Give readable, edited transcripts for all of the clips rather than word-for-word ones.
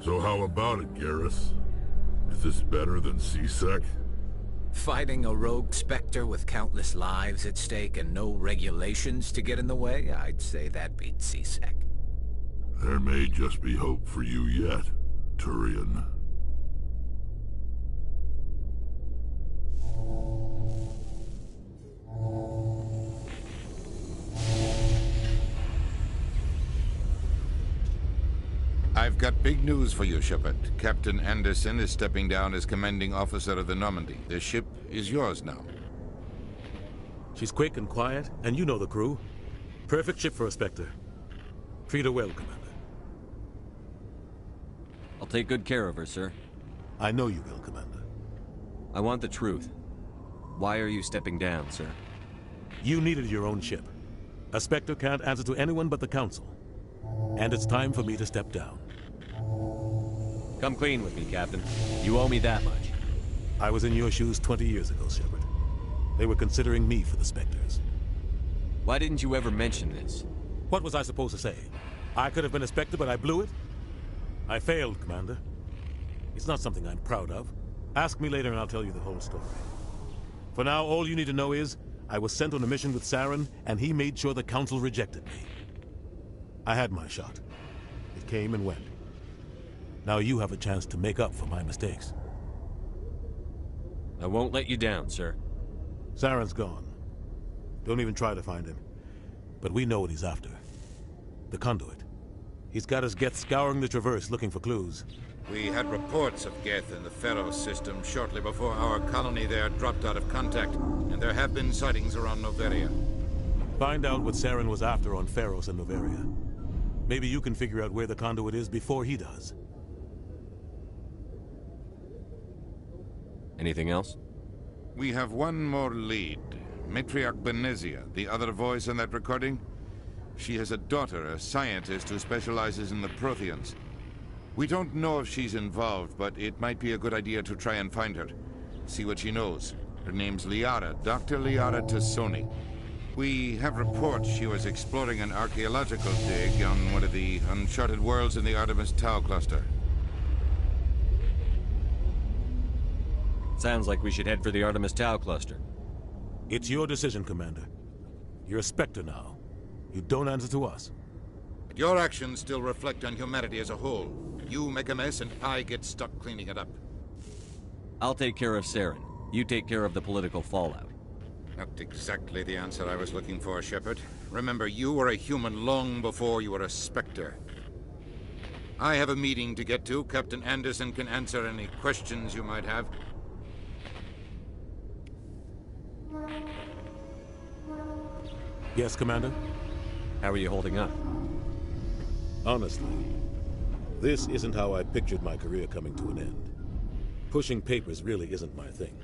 So how about it, Garrus? Is this better than C-Sec? Fighting a rogue Spectre with countless lives at stake and no regulations to get in the way? I'd say that beats C-Sec. There may just be hope for you yet, Turian. I've got big news for you, Shepard. Captain Anderson is stepping down as commanding officer of the Normandy. The ship is yours now. She's quick and quiet, and you know the crew. Perfect ship for a Spectre. Treat her well, Commander. I'll take good care of her, sir. I know you will, Commander. I want the truth. Why are you stepping down, sir? You needed your own ship. A Spectre can't answer to anyone but the Council. And it's time for me to step down. Come clean with me, Captain. You owe me that much. I was in your shoes 20 years ago, Shepard. They were considering me for the Spectres. Why didn't you ever mention this? What was I supposed to say? I could have been a Spectre, but I blew it? I failed, Commander. It's not something I'm proud of. Ask me later and I'll tell you the whole story. For now, all you need to know is, I was sent on a mission with Saren, and he made sure the Council rejected me. I had my shot. It came and went. Now you have a chance to make up for my mistakes. I won't let you down, sir. Saren's gone. Don't even try to find him. But we know what he's after. The Conduit. He's got his Geth scouring the Traverse looking for clues. We had reports of Geth in the Pharaoh system shortly before our colony there dropped out of contact, and there have been sightings around Noveria. Find out what Saren was after on Pharos and Noveria. Maybe you can figure out where the Conduit is before he does. Anything else? We have one more lead. Matriarch Benezia, the other voice in that recording. She has a daughter, a scientist who specializes in the Protheans. We don't know if she's involved, but it might be a good idea to try and find her. See what she knows. Her name's Liara, Dr. Liara Tassoni. We have reports she was exploring an archaeological dig on one of the uncharted worlds in the Artemis Tau cluster. Sounds like we should head for the Artemis Tau cluster. It's your decision, Commander. You're a Spectre now. You don't answer to us. But your actions still reflect on humanity as a whole. You make a mess and I get stuck cleaning it up. I'll take care of Saren. You take care of the political fallout. Not exactly the answer I was looking for, Shepard. Remember, you were a human long before you were a Spectre. I have a meeting to get to. Captain Anderson can answer any questions you might have. Yes, Commander? How are you holding up? Honestly, this isn't how I pictured my career coming to an end. Pushing papers really isn't my thing.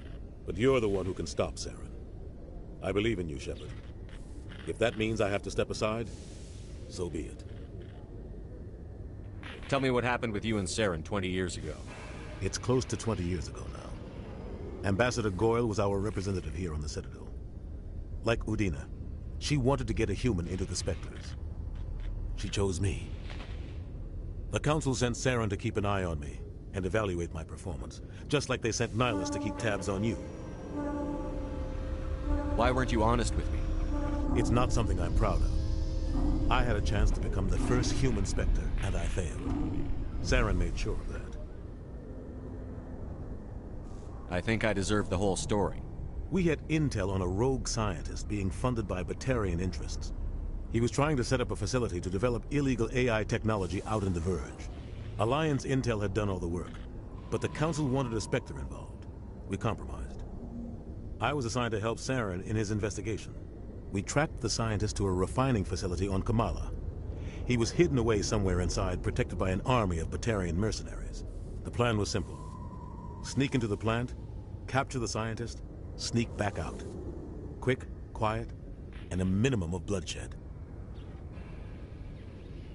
But you're the one who can stop Saren. I believe in you, Shepard. If that means I have to step aside, so be it. Tell me what happened with you and Saren 20 years ago. It's close to 20 years ago now. Ambassador Goyle was our representative here on the Citadel. Like Udina, she wanted to get a human into the Spectres. She chose me. The Council sent Saren to keep an eye on me and evaluate my performance, just like they sent Nihilus to keep tabs on you. Why weren't you honest with me? It's not something I'm proud of. I had a chance to become the first human Spectre, and I failed. Saren made sure of that. I think I deserve the whole story. We had intel on a rogue scientist being funded by Batarian interests. He was trying to set up a facility to develop illegal AI technology out in the Verge. Alliance intel had done all the work, but the Council wanted a Spectre involved. We compromised. I was assigned to help Saren in his investigation. We tracked the scientist to a refining facility on Kamala. He was hidden away somewhere inside, protected by an army of Batarian mercenaries. The plan was simple. Sneak into the plant, capture the scientist, sneak back out. Quick, quiet, and a minimum of bloodshed.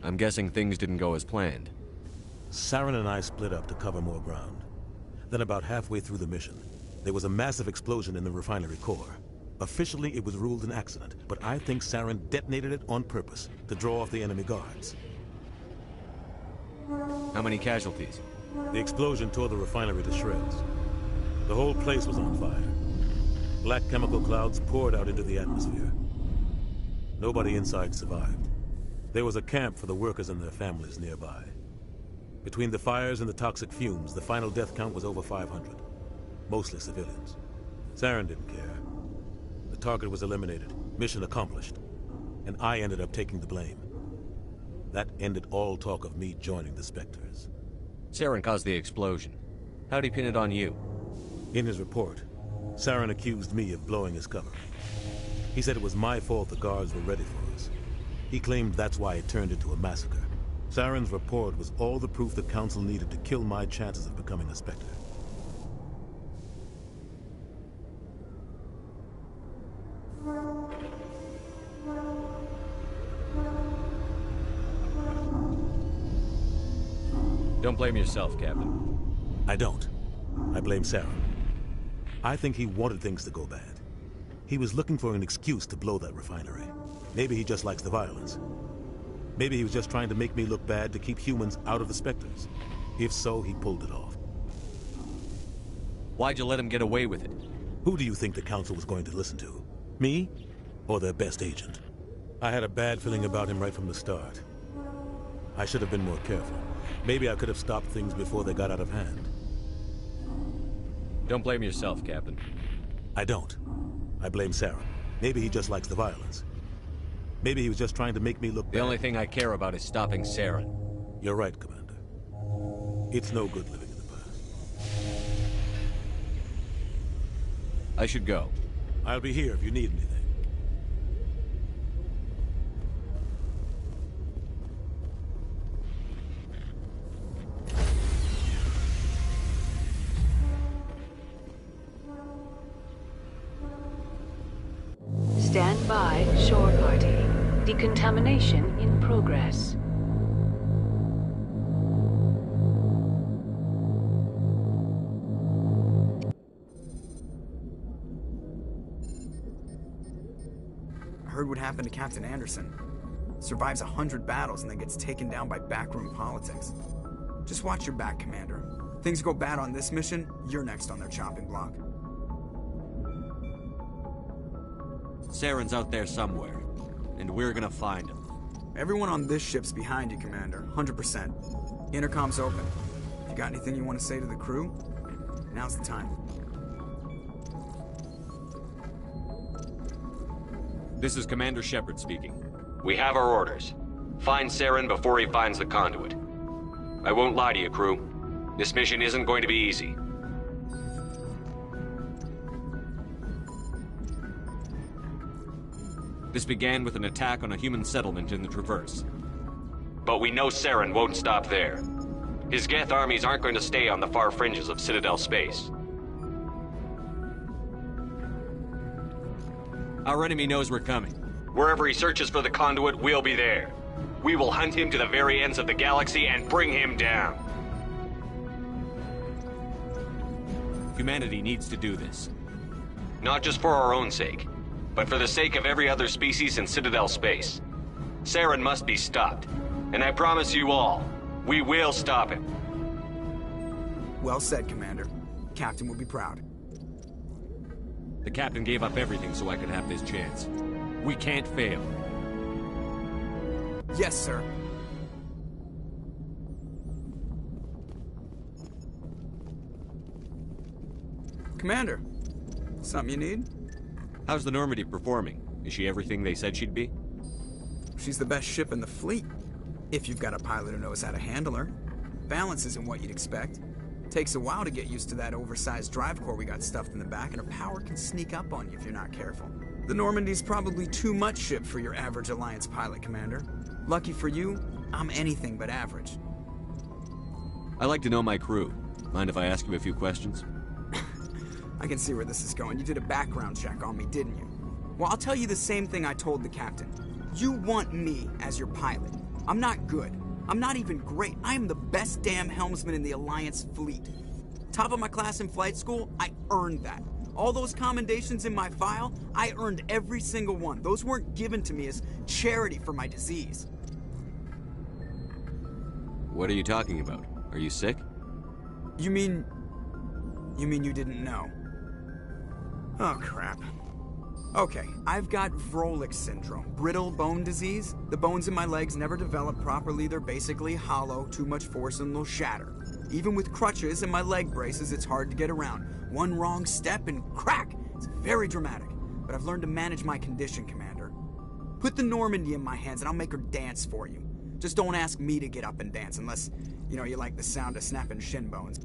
I'm guessing things didn't go as planned. Saren and I split up to cover more ground. Then about halfway through the mission, there was a massive explosion in the refinery core. Officially, it was ruled an accident, but I think Saren detonated it on purpose to draw off the enemy guards. How many casualties? The explosion tore the refinery to shreds. The whole place was on fire. Black chemical clouds poured out into the atmosphere. Nobody inside survived. There was a camp for the workers and their families nearby. Between the fires and the toxic fumes, the final death count was over 500. Mostly civilians. Saren didn't care. The target was eliminated. Mission accomplished. And I ended up taking the blame. That ended all talk of me joining the Spectres. Saren caused the explosion. How'd he pin it on you? In his report, Saren accused me of blowing his cover. He said it was my fault the guards were ready for us. He claimed that's why it turned into a massacre. Saren's report was all the proof the Council needed to kill my chances of becoming a Spectre. Don't blame yourself, Captain. I don't. I blame Saren. I think he wanted things to go bad. He was looking for an excuse to blow that refinery. Maybe he just likes the violence. Maybe he was just trying to make me look bad to keep humans out of the Spectres. If so, he pulled it off. Why'd you let him get away with it? Who do you think the Council was going to listen to? Me? Or their best agent? I had a bad feeling about him right from the start. I should have been more careful. Maybe I could have stopped things before they got out of hand. Don't blame yourself, Captain. I don't. I blame Saren. Maybe he just likes the violence. Maybe he was just trying to make me look bad. The only thing I care about is stopping Saren. You're right, Commander. It's no good living in the past. I should go. I'll be here if you need anything. Stand by, shore party. Decontamination in progress. I heard what happened to Captain Anderson. Survives 100 battles and then gets taken down by backroom politics. Just watch your back, Commander. Things go bad on this mission, you're next on their chopping block. Saren's out there somewhere, and we're gonna find him. Everyone on this ship's behind you, Commander. 100%. Intercom's open. If you got anything you want to say to the crew, now's the time. This is Commander Shepard speaking. We have our orders. Find Saren before he finds the conduit. I won't lie to you, crew. This mission isn't going to be easy. This began with an attack on a human settlement in the Traverse. But we know Saren won't stop there. His Geth armies aren't going to stay on the far fringes of Citadel space. Our enemy knows we're coming. Wherever he searches for the conduit, we'll be there. We will hunt him to the very ends of the galaxy and bring him down. Humanity needs to do this. Not just for our own sake, but for the sake of every other species in Citadel space. Saren must be stopped. And I promise you all, we will stop him. Well said, Commander. Captain will be proud. The Captain gave up everything so I could have this chance. We can't fail. Yes, sir. Commander, something you need? How's the Normandy performing? Is she everything they said she'd be? She's the best ship in the fleet. If you've got a pilot who knows how to handle her. Balance isn't what you'd expect. Takes a while to get used to that oversized drive core we got stuffed in the back, and her power can sneak up on you if you're not careful. The Normandy's probably too much ship for your average Alliance pilot, Commander. Lucky for you, I'm anything but average. I like to know my crew. Mind if I ask you a few questions? I can see where this is going. You did a background check on me, didn't you? Well, I'll tell you the same thing I told the captain. You want me as your pilot. I'm not good. I'm not even great. I am the best damn helmsman in the Alliance fleet. Top of my class in flight school, I earned that. All those commendations in my file, I earned every single one. Those weren't given to me as charity for my disease. What are you talking about? Are you sick? You mean you didn't know? Oh, crap. Okay, I've got Vrolik syndrome, brittle bone disease. The bones in my legs never develop properly. They're basically hollow, too much force and they'll shatter. Even with crutches and my leg braces, it's hard to get around. One wrong step and crack! It's very dramatic. But I've learned to manage my condition, Commander. Put the Normandy in my hands and I'll make her dance for you. Just don't ask me to get up and dance unless, you like the sound of snapping shin bones.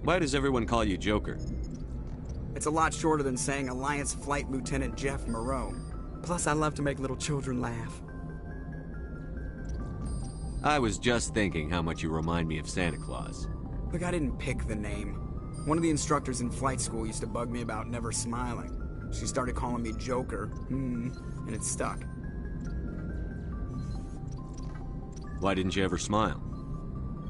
Why does everyone call you Joker? It's a lot shorter than saying Alliance Flight Lieutenant Jeff Moreau. Plus, I love to make little children laugh. I was just thinking how much you remind me of Santa Claus. Look, I didn't pick the name. One of the instructors in flight school used to bug me about never smiling. She started calling me Joker, and it stuck. Why didn't you ever smile?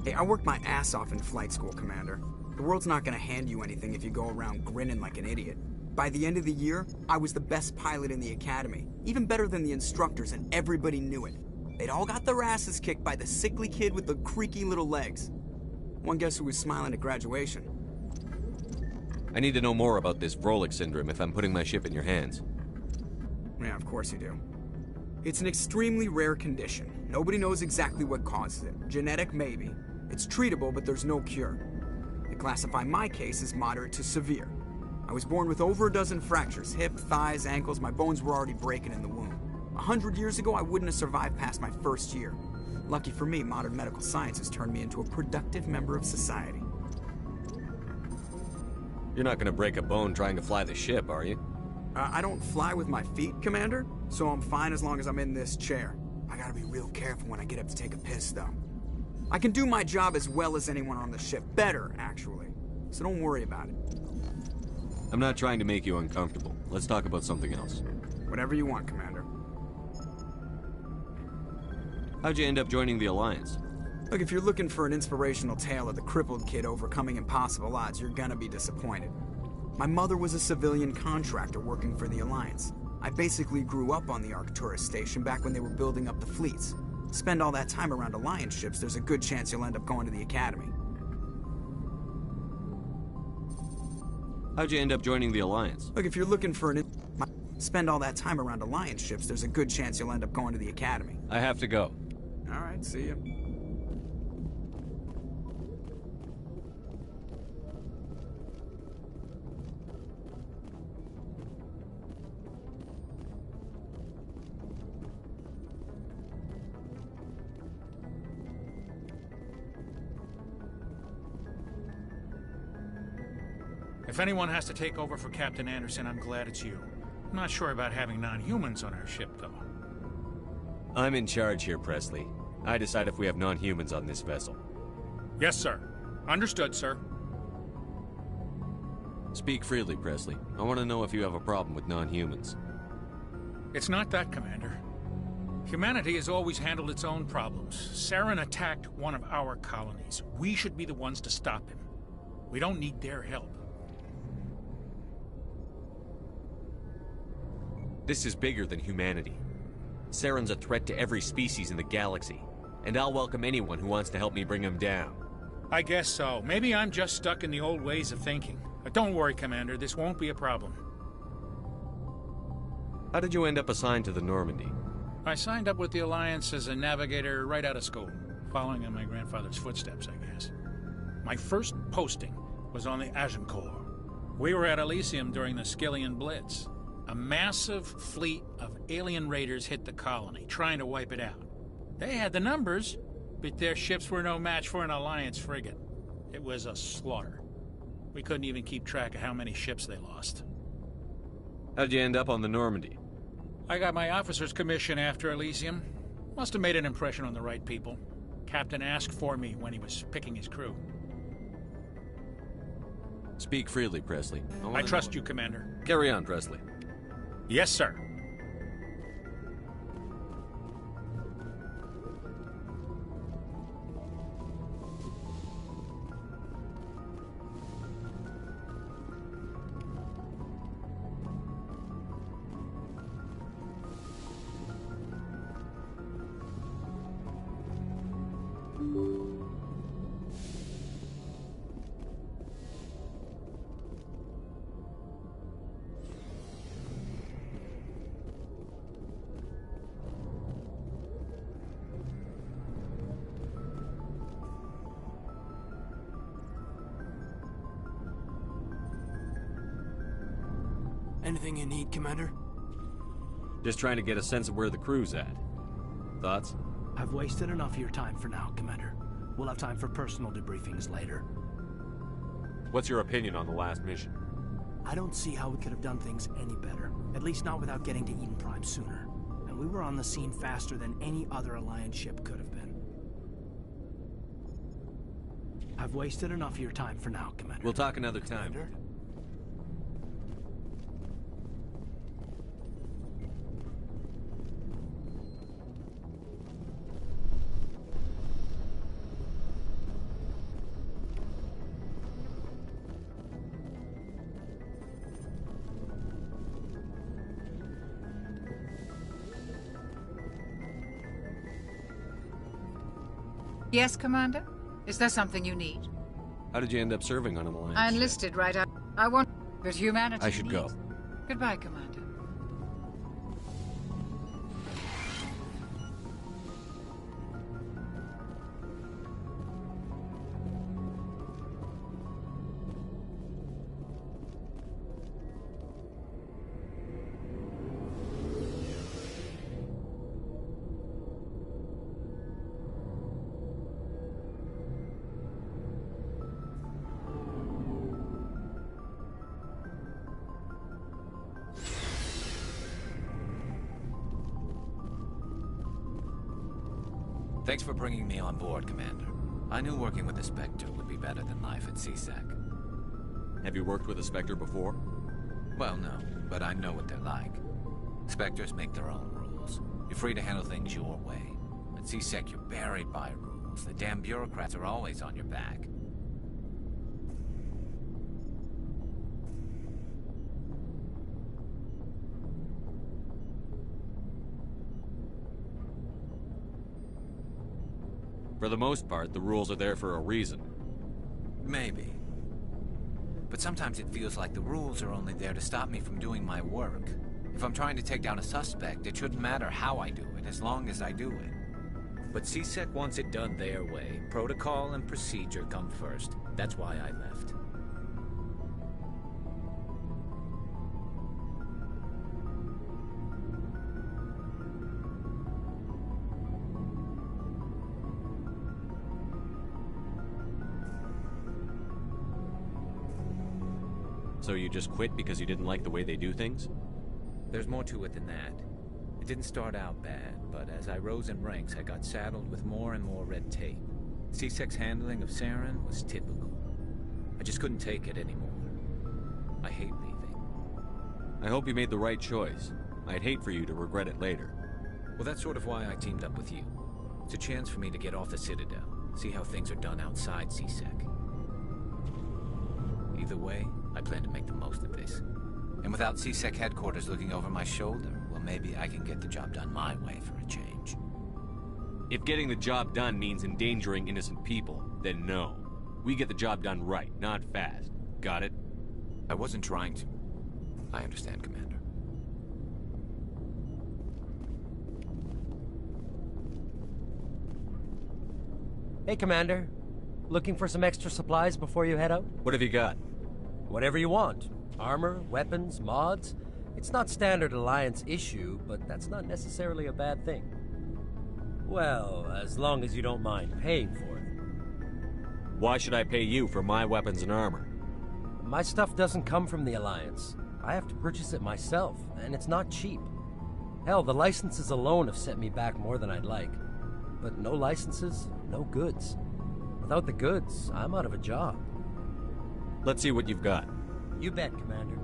Hey, I worked my ass off in flight school, Commander. The world's not gonna hand you anything if you go around grinning like an idiot. By the end of the year, I was the best pilot in the academy. Even better than the instructors, and everybody knew it. They'd all got their asses kicked by the sickly kid with the creaky little legs. One guess who was smiling at graduation? I need to know more about this Vrolik syndrome if I'm putting my ship in your hands. Yeah, of course you do. It's an extremely rare condition. Nobody knows exactly what causes it. Genetic, maybe. It's treatable, but there's no cure. They classify my case as moderate to severe. I was born with over a dozen fractures, hip, thighs, ankles. My bones were already breaking in the womb. 100 years ago, I wouldn't have survived past my first year. Lucky for me, modern medical science has turned me into a productive member of society. You're not gonna break a bone trying to fly the ship, are you? I don't fly with my feet, Commander, so I'm fine as long as I'm in this chair. I gotta be real careful when I get up to take a piss, though. I can do my job as well as anyone on the ship. Better, actually. So don't worry about it. I'm not trying to make you uncomfortable. Let's talk about something else. Whatever you want, Commander. How'd you end up joining the Alliance? Look, if you're looking for an inspirational tale of the crippled kid overcoming impossible odds, you're gonna be disappointed. My mother was a civilian contractor working for the Alliance. I basically grew up on the Arcturus station back when they were building up the fleets. Spend all that time around Alliance ships, there's a good chance you'll end up going to the Academy. How'd you end up joining the Alliance? Look, if you're looking for an spend all that time around Alliance ships, there's a good chance you'll end up going to the Academy. I have to go. Alright, see ya. If anyone has to take over for Captain Anderson, I'm glad it's you. I'm not sure about having non-humans on our ship, though. I'm in charge here, Presley. I decide if we have non-humans on this vessel. Yes, sir. Understood, sir. Speak freely, Presley. I want to know if you have a problem with non-humans. It's not that, Commander. Humanity has always handled its own problems. Saren attacked one of our colonies. We should be the ones to stop him. We don't need their help. This is bigger than humanity. Saren's a threat to every species in the galaxy, and I'll welcome anyone who wants to help me bring him down. I guess so. Maybe I'm just stuck in the old ways of thinking. But don't worry, Commander. This won't be a problem. How did you end up assigned to the Normandy? I signed up with the Alliance as a navigator right out of school, following in my grandfather's footsteps, I guess. My first posting was on the Agincourt. We were at Elysium during the Skillian Blitz. A massive fleet of alien raiders hit the colony, trying to wipe it out. They had the numbers, but their ships were no match for an Alliance frigate. It was a slaughter. We couldn't even keep track of how many ships they lost. How'd you end up on the Normandy? I got my officer's commission after Elysium. Must have made an impression on the right people. Captain asked for me when he was picking his crew. Speak freely, Presley. I trust you, Commander. Carry on, Presley. Yes, sir. Anything you need, Commander? Just trying to get a sense of where the crew's at. Thoughts? I've wasted enough of your time for now, Commander. We'll have time for personal debriefings later. What's your opinion on the last mission? I don't see how we could have done things any better. At least not without getting to Eden Prime sooner. And we were on the scene faster than any other Alliance ship could have been. I've wasted enough of your time for now, Commander. We'll talk another time. Commander? Yes, Commander? Is there something you need? How did you end up serving on an Alliance I ship? enlisted right out. I want... But humanity I should go. needs- Goodbye, Commander. Thanks for bringing me on board, Commander. I knew working with the Spectre would be better than life at CSEC. Have you worked with a Spectre before? Well, no, but I know what they're like. Spectres make their own rules. You're free to handle things your way. At CSEC, you're buried by rules. The damn bureaucrats are always on your back. For the most part, the rules are there for a reason. Maybe. But sometimes it feels like the rules are only there to stop me from doing my work. If I'm trying to take down a suspect, it shouldn't matter how I do it, as long as I do it. But CSEC wants it done their way. Protocol and procedure come first. That's why I left. So you just quit because you didn't like the way they do things? There's more to it than that. It didn't start out bad, but as I rose in ranks, I got saddled with more and more red tape. CSEC's handling of Saren was typical. I just couldn't take it anymore. I hate leaving. I hope you made the right choice. I'd hate for you to regret it later. Well, that's sort of why I teamed up with you. It's a chance for me to get off the Citadel, see how things are done outside CSEC. Either way, I plan to make the most of this. And without CSEC headquarters looking over my shoulder, well, maybe I can get the job done my way for a change. If getting the job done means endangering innocent people, then no. We get the job done right, not fast. Got it? I wasn't trying to. I understand, Commander. Hey, Commander. Looking for some extra supplies before you head out? What have you got? Whatever you want. Armor, weapons, mods. It's not standard Alliance issue, but that's not necessarily a bad thing. Well, as long as you don't mind paying for it. Why should I pay you for my weapons and armor? My stuff doesn't come from the Alliance. I have to purchase it myself, and it's not cheap. Hell, the licenses alone have set me back more than I'd like. But no licenses, no goods. Without the goods, I'm out of a job. Let's see what you've got. You bet, Commander.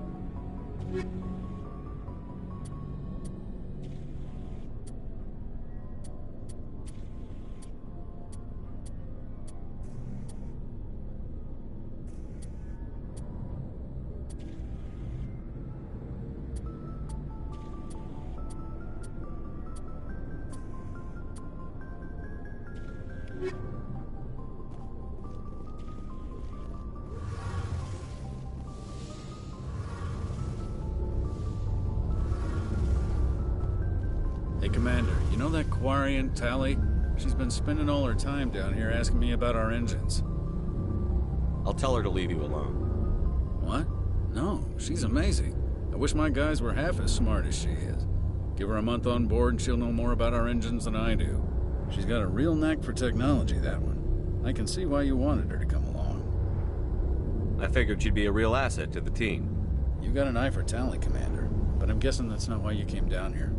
Hey, Commander, you know that Quarian, Tali? She's been spending all her time down here asking me about our engines. I'll tell her to leave you alone. What? No, she's amazing. I wish my guys were half as smart as she is. Give her a month on board and she'll know more about our engines than I do. She's got a real knack for technology, that one. I can see why you wanted her to come along. I figured she'd be a real asset to the team. You got an eye for Tali, Commander, but I'm guessing that's not why you came down here.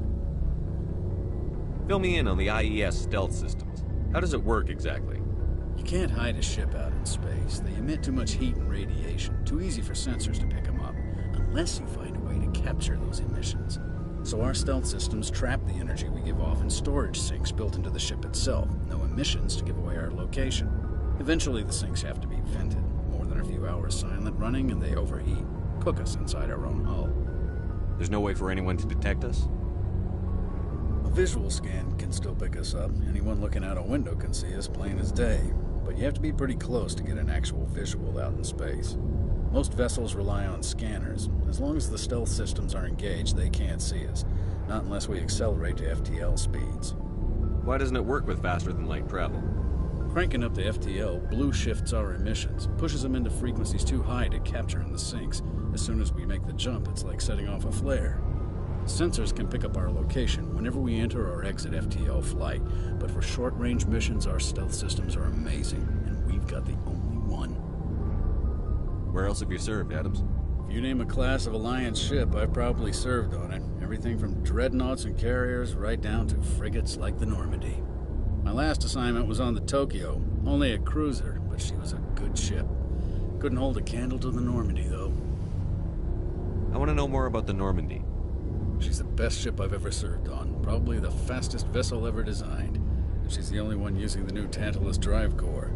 Fill me in on the IES stealth systems. How does it work exactly? You can't hide a ship out in space. They emit too much heat and radiation. Too easy for sensors to pick them up, unless you find a way to capture those emissions. So our stealth systems trap the energy we give off in storage sinks built into the ship itself. No emissions to give away our location. Eventually the sinks have to be vented. More than a few hours silent running and they overheat. Cook us inside our own hull. There's no way for anyone to detect us? A visual scan can still pick us up. Anyone looking out a window can see us plain as day. But you have to be pretty close to get an actual visual out in space. Most vessels rely on scanners. As long as the stealth systems are engaged, they can't see us. Not unless we accelerate to FTL speeds. Why doesn't it work with faster-than-light travel? Cranking up to FTL blue shifts our emissions, pushes them into frequencies too high to capture in the sinks. As soon as we make the jump, it's like setting off a flare. Sensors can pick up our location whenever we enter or exit FTL flight, but for short-range missions, our stealth systems are amazing, and we've got the only one. Where else have you served, Adams? If you name a class of Alliance ship, I've probably served on it. Everything from dreadnoughts and carriers right down to frigates like the Normandy. My last assignment was on the Tokyo, only a cruiser, but she was a good ship. Couldn't hold a candle to the Normandy, though. I want to know more about the Normandy. She's the best ship I've ever served on, probably the fastest vessel ever designed. And she's the only one using the new Tantalus drive core.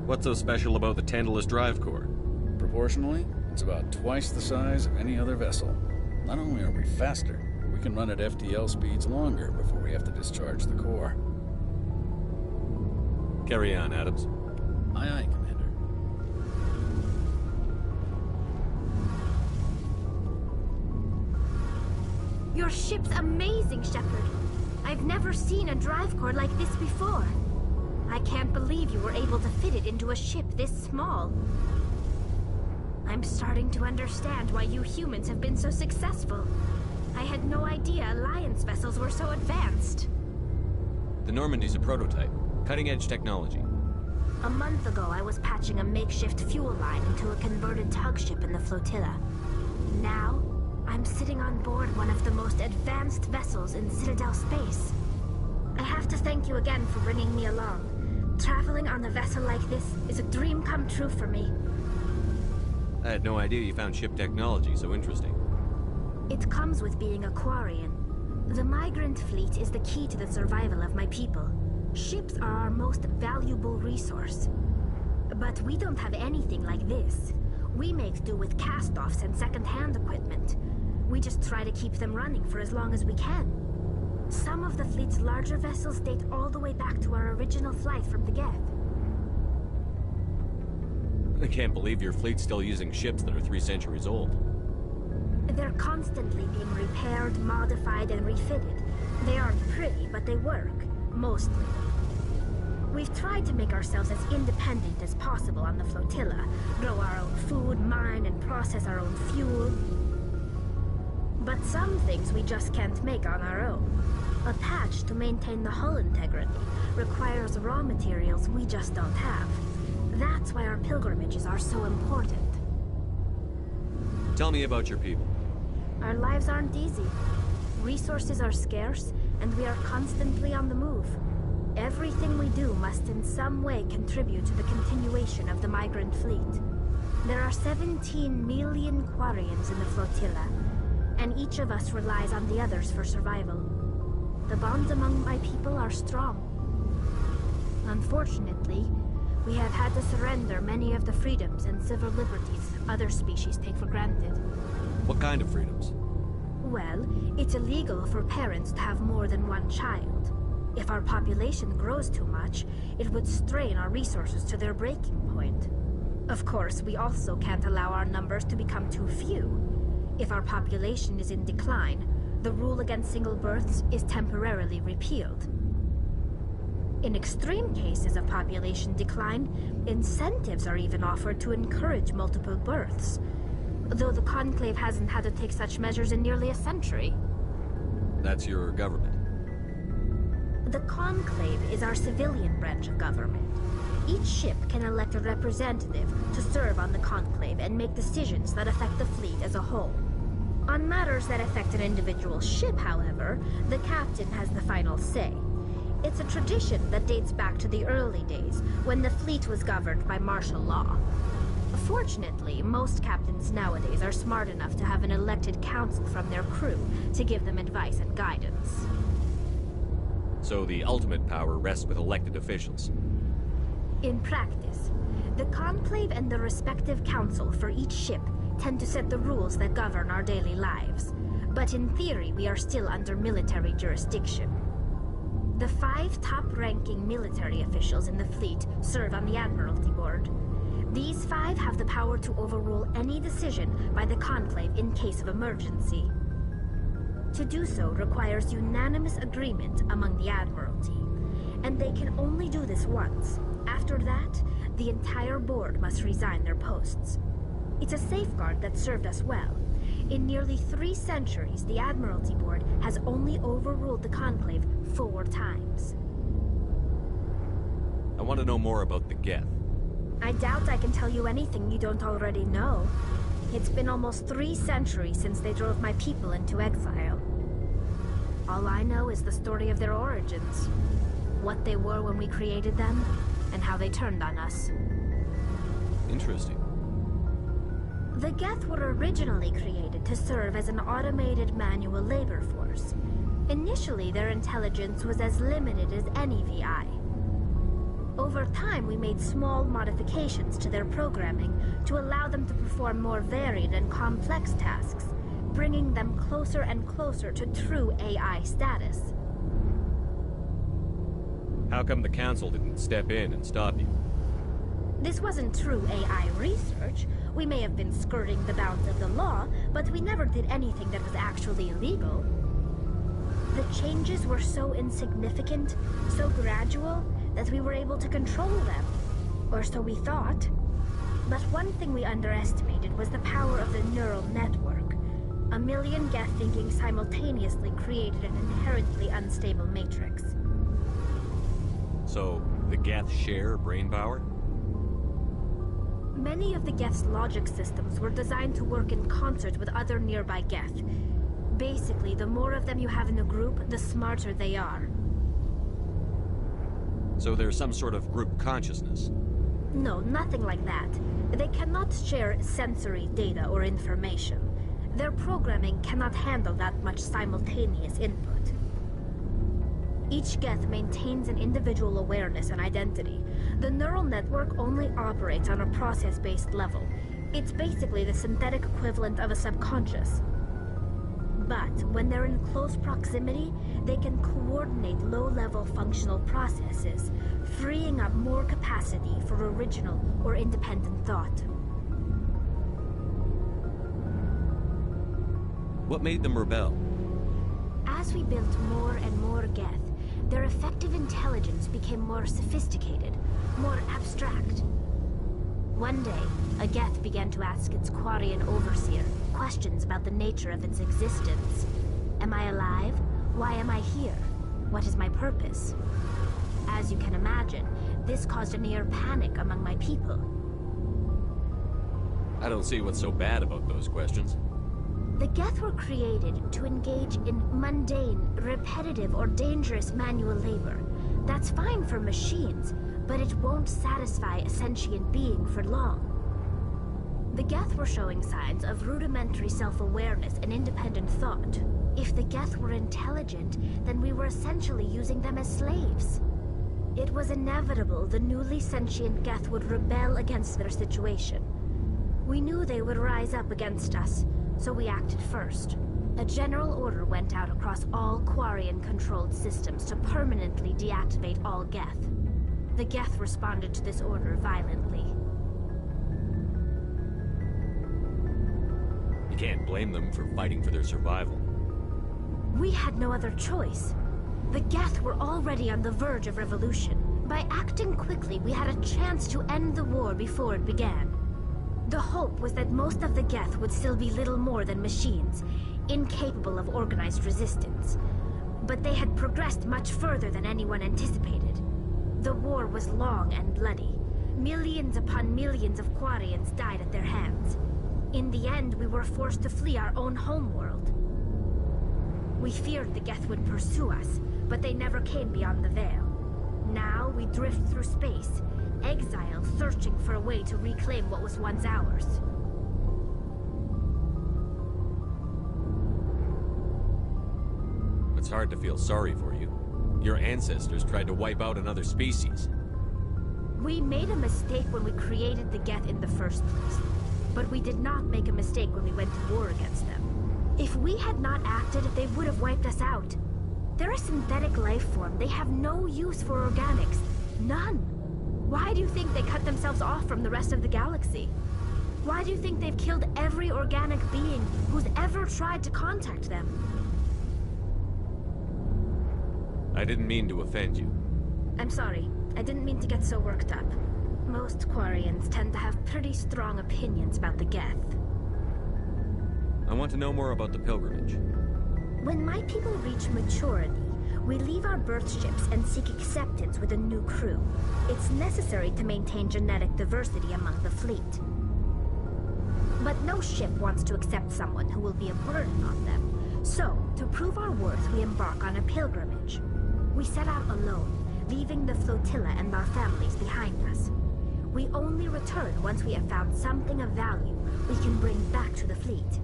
What's so special about the Tantalus drive core? Proportionally, it's about twice the size of any other vessel. Not only are we faster, we can run at FTL speeds longer before we have to discharge the core. Carry on, Adams. Aye, aye, Commander. Your ship's amazing, Shepard. I've never seen a drive core like this before. I can't believe you were able to fit it into a ship this small. I'm starting to understand why you humans have been so successful. I had no idea Alliance vessels were so advanced. The Normandy's a prototype. Cutting-edge technology. A month ago, I was patching a makeshift fuel line into a converted tug ship in the flotilla. Now, I'm sitting on board one of the most advanced vessels in Citadel space. I have to thank you again for bringing me along. Traveling on a vessel like this is a dream come true for me. I had no idea you found ship technology so interesting. It comes with being a Quarian. The migrant fleet is the key to the survival of my people. Ships are our most valuable resource. But we don't have anything like this. We make do with cast-offs and second-hand equipment. We just try to keep them running for as long as we can. Some of the fleet's larger vessels date all the way back to our original flight from the Geth. I can't believe your fleet's still using ships that are 3 centuries old. They're constantly being repaired, modified, and refitted. They aren't pretty, but they work. Mostly. We've tried to make ourselves as independent as possible on the flotilla, grow our own food, mine, and process our own fuel. But some things we just can't make on our own. A patch to maintain the hull integrity requires raw materials we just don't have. That's why our pilgrimages are so important. Tell me about your people. Our lives aren't easy. Resources are scarce, and we are constantly on the move. Everything we do must in some way contribute to the continuation of the migrant fleet. There are 17 million Quarians in the flotilla, and each of us relies on the others for survival. The bonds among my people are strong. Unfortunately, we have had to surrender many of the freedoms and civil liberties other species take for granted. What kind of freedoms? Well, it's illegal for parents to have more than one child. If our population grows too much, it would strain our resources to their breaking point. Of course, we also can't allow our numbers to become too few. If our population is in decline, the rule against single births is temporarily repealed. In extreme cases of population decline, incentives are even offered to encourage multiple births, though the Conclave hasn't had to take such measures in nearly a century. That's your government. The Conclave is our civilian branch of government. Each ship can elect a representative to serve on the Conclave and make decisions that affect the fleet as a whole. On matters that affect an individual ship, however, the captain has the final say. It's a tradition that dates back to the early days, when the fleet was governed by martial law. Fortunately, most captains nowadays are smart enough to have an elected council from their crew to give them advice and guidance. So the ultimate power rests with elected officials. In practice, the Conclave and the respective council for each ship tend to set the rules that govern our daily lives. But in theory, we are still under military jurisdiction. The 5 top-ranking military officials in the fleet serve on the Admiralty Board. These 5 have the power to overrule any decision by the Conclave in case of emergency. To do so requires unanimous agreement among the Admiralty, and they can only do this once. After that, the entire board must resign their posts. It's a safeguard that served us well. In nearly 3 centuries, the Admiralty Board has only overruled the Conclave 4 times. I want to know more about the Geth. I doubt I can tell you anything you don't already know. It's been almost 3 centuries since they drove my people into exile. All I know is the story of their origins, what they were when we created them, and how they turned on us. Interesting. The Geth were originally created to serve as an automated manual labor force. Initially, their intelligence was as limited as any VI. Over time, we made small modifications to their programming to allow them to perform more varied and complex tasks, bringing them closer and closer to true AI status. How come the Council didn't step in and stop you? This wasn't true AI research. We may have been skirting the bounds of the law, but we never did anything that was actually illegal. The changes were so insignificant, so gradual, that we were able to control them. Or so we thought. But one thing we underestimated was the power of the neural network. A million Geth thinking simultaneously created an inherently unstable matrix. So, the Geth share brain power? Many of the Geth's logic systems were designed to work in concert with other nearby Geth. Basically, the more of them you have in a group, the smarter they are. So there's some sort of group consciousness? No, nothing like that. They cannot share sensory data or information. Their programming cannot handle that much simultaneous input. Each Geth maintains an individual awareness and identity. The neural network only operates on a process-based level. It's basically the synthetic equivalent of a subconscious. But when they're in close proximity, they can coordinate low-level functional processes, freeing up more capacity for original or independent thought. What made them rebel? As we built more and more Geth, their effective intelligence became more sophisticated, more abstract. One day, a Geth began to ask its Quarian overseer questions about the nature of its existence. Am I alive? Why am I here? What is my purpose? As you can imagine, this caused a near panic among my people. I don't see what's so bad about those questions. The Geth were created to engage in mundane, repetitive, or dangerous manual labor. That's fine for machines, but it won't satisfy a sentient being for long. The Geth were showing signs of rudimentary self-awareness and independent thought. If the Geth were intelligent, then we were essentially using them as slaves. It was inevitable the newly sentient Geth would rebel against their situation. We knew they would rise up against us, so we acted first. A general order went out across all Quarian-controlled systems to permanently deactivate all Geth. The Geth responded to this order violently. You can't blame them for fighting for their survival. We had no other choice. The Geth were already on the verge of revolution. By acting quickly, we had a chance to end the war before it began. The hope was that most of the Geth would still be little more than machines, incapable of organized resistance. But they had progressed much further than anyone anticipated. The war was long and bloody. Millions upon millions of Quarians died at their hands. In the end, we were forced to flee our own homeworld. We feared the Geth would pursue us, but they never came beyond the Veil. Now we drift through space, exile, searching for a way to reclaim what was once ours. It's hard to feel sorry for you. Your ancestors tried to wipe out another species. We made a mistake when we created the Geth in the first place, but we did not make a mistake when we went to war against them. If we had not acted, they would have wiped us out. They're a synthetic life form. They have no use for organics. None. Why do you think they cut themselves off from the rest of the galaxy? Why do you think they've killed every organic being who's ever tried to contact them? I didn't mean to offend you. I'm sorry. I didn't mean to get so worked up. Most Quarians tend to have pretty strong opinions about the Geth. I want to know more about the pilgrimage. When my people reach maturity, we leave our birth ships and seek acceptance with a new crew. It's necessary to maintain genetic diversity among the fleet. But no ship wants to accept someone who will be a burden on them. So, to prove our worth, we embark on a pilgrimage. We set out alone, leaving the flotilla and our families behind us. We only return once we have found something of value we can bring back to the fleet.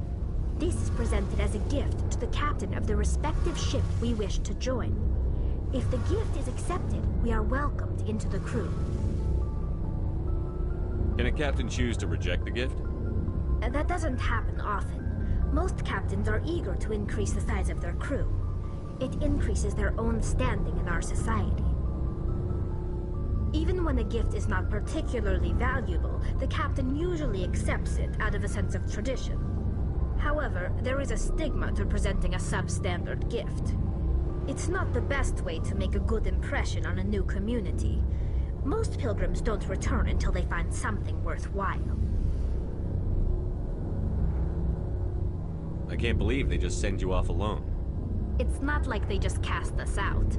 This is presented as a gift to the captain of the respective ship we wish to join. If the gift is accepted, we are welcomed into the crew. Can a captain choose to reject the gift? That doesn't happen often. Most captains are eager to increase the size of their crew. It increases their own standing in our society. Even when a gift is not particularly valuable, the captain usually accepts it out of a sense of tradition. However, there is a stigma to presenting a substandard gift. It's not the best way to make a good impression on a new community. Most pilgrims don't return until they find something worthwhile. I can't believe they just send you off alone. It's not like they just cast us out.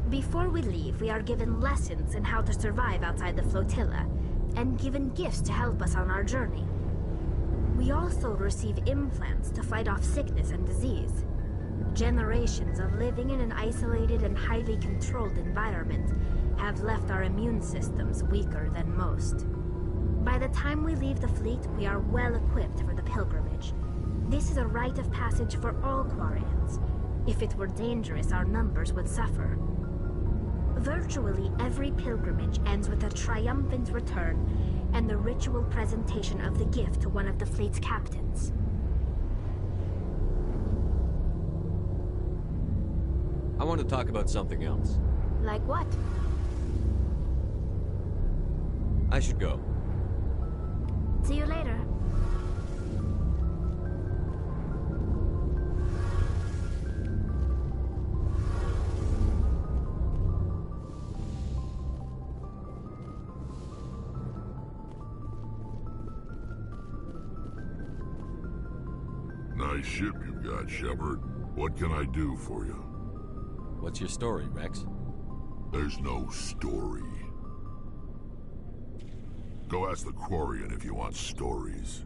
Before we leave, we are given lessons in how to survive outside the flotilla, and given gifts to help us on our journey. We also receive implants to fight off sickness and disease. Generations of living in an isolated and highly controlled environment have left our immune systems weaker than most. By the time we leave the fleet, we are well equipped for the pilgrimage. This is a rite of passage for all Quarians. If it were dangerous, our numbers would suffer. Virtually every pilgrimage ends with a triumphant return and the ritual presentation of the gift to one of the fleet's captains. I want to talk about something else. Like what? I should go. See you later. Nice ship you've got, Shepard. What can I do for you? What's your story, Rex? There's no story. Go ask the Quarian if you want stories.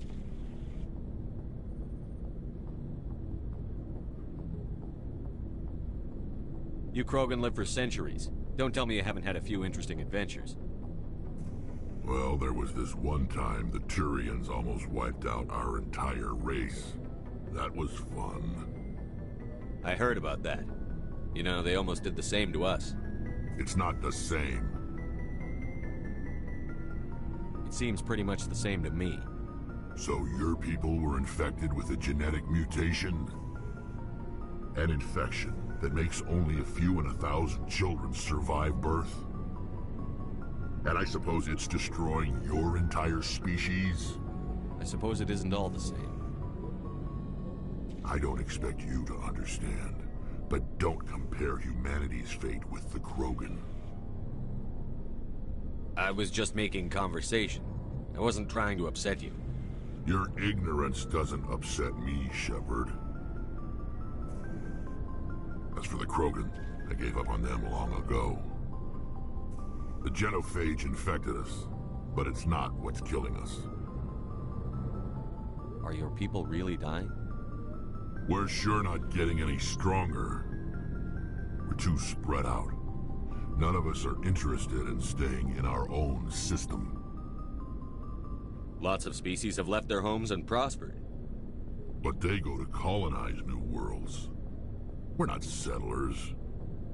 You Krogan live for centuries. Don't tell me you haven't had a few interesting adventures. Well, there was this one time the Turians almost wiped out our entire race. That was fun. I heard about that. You know, they almost did the same to us. It's not the same. It seems pretty much the same to me. So your people were infected with a genetic mutation? An infection that makes only a few in 1,000 children survive birth? And I suppose it's destroying your entire species? I suppose it isn't all the same. I don't expect you to understand, but don't compare humanity's fate with the Krogan. I was just making conversation. I wasn't trying to upset you. Your ignorance doesn't upset me, Shepard. As for the Krogan, I gave up on them long ago. The genophage infected us, but it's not what's killing us. Are your people really dying? We're sure not getting any stronger. We're too spread out. None of us are interested in staying in our own system. Lots of species have left their homes and prospered. But they go to colonize new worlds. We're not settlers.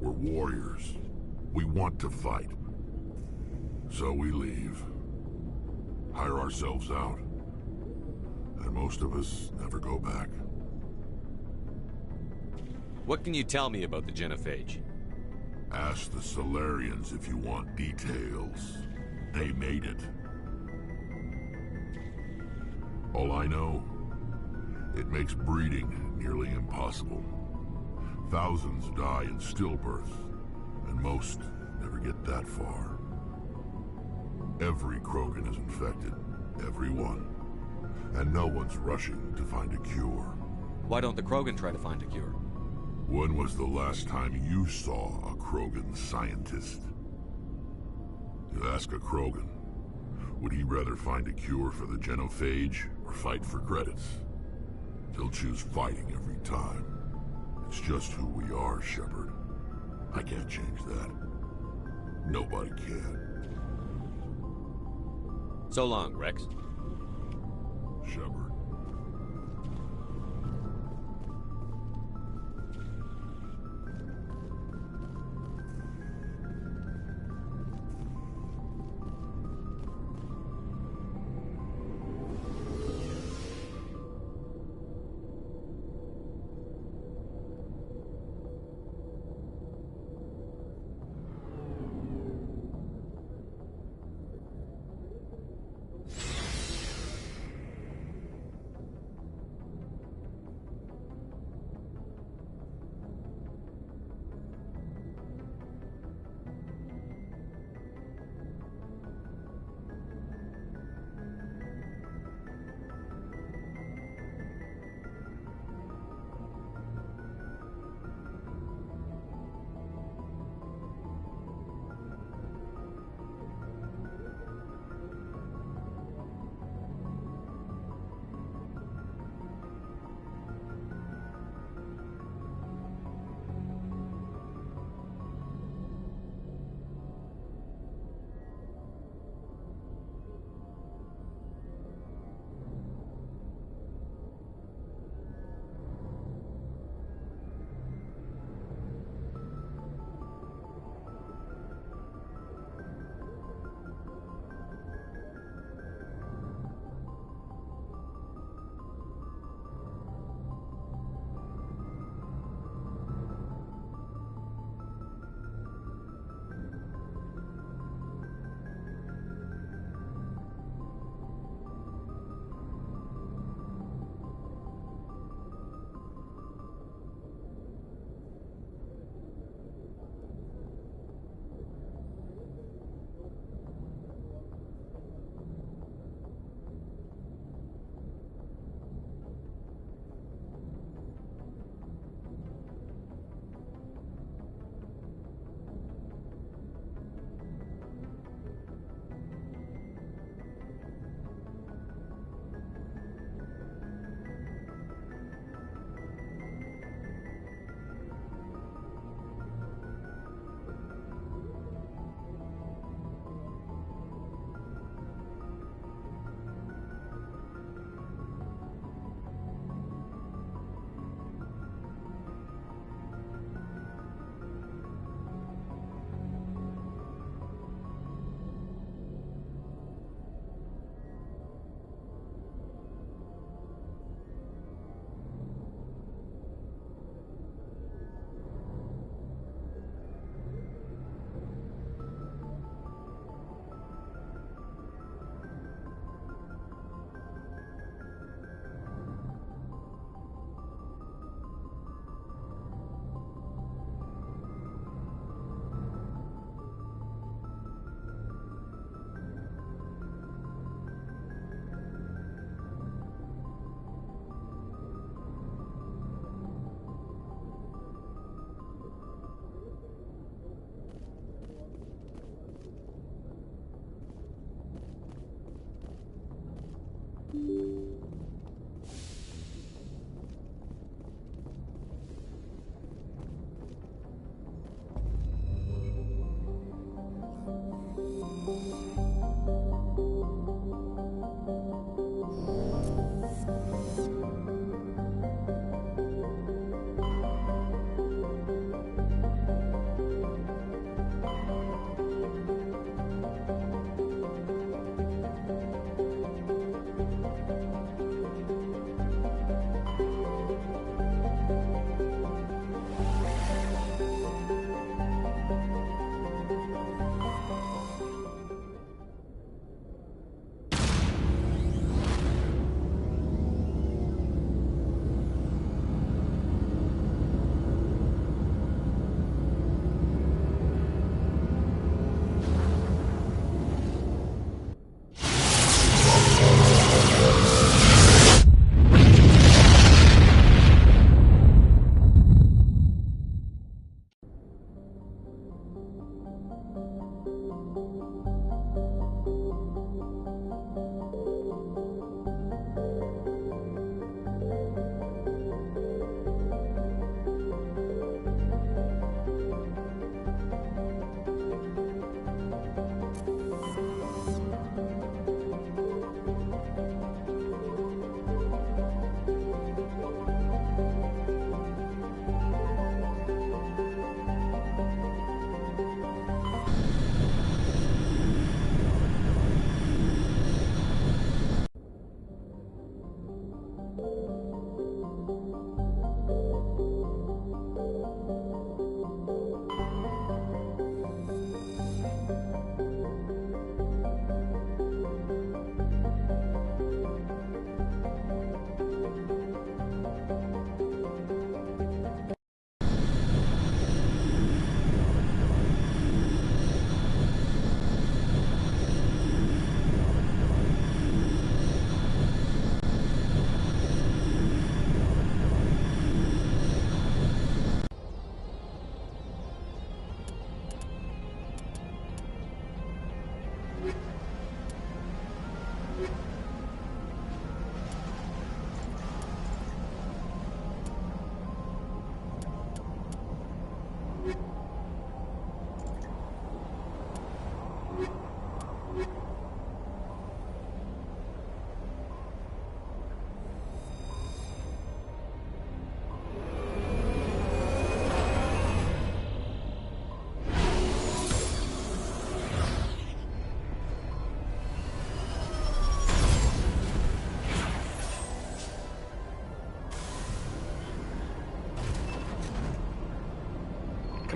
We're warriors. We want to fight. So we leave. Hire ourselves out. And most of us never go back. What can you tell me about the genophage? Ask the Solarians if you want details. They made it. All I know, it makes breeding nearly impossible. Thousands die in stillbirth, and most never get that far. Every Krogan is infected. Every one. And no one's rushing to find a cure. Why don't the Krogan try to find a cure? When was the last time you saw a Krogan scientist? You ask a Krogan, would he rather find a cure for the genophage or fight for credits? He'll choose fighting every time. It's just who we are, Shepard. I can't change that. Nobody can. So long, Rex. Shepard.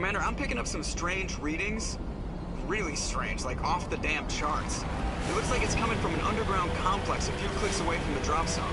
Commander, I'm picking up some strange readings. Really strange, like off the damn charts. It looks like it's coming from an underground complex a few clicks away from the drop zone.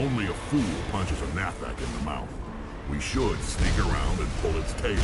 Only a fool punches a Nathak in the mouth. We should sneak around and pull its tail.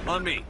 On me.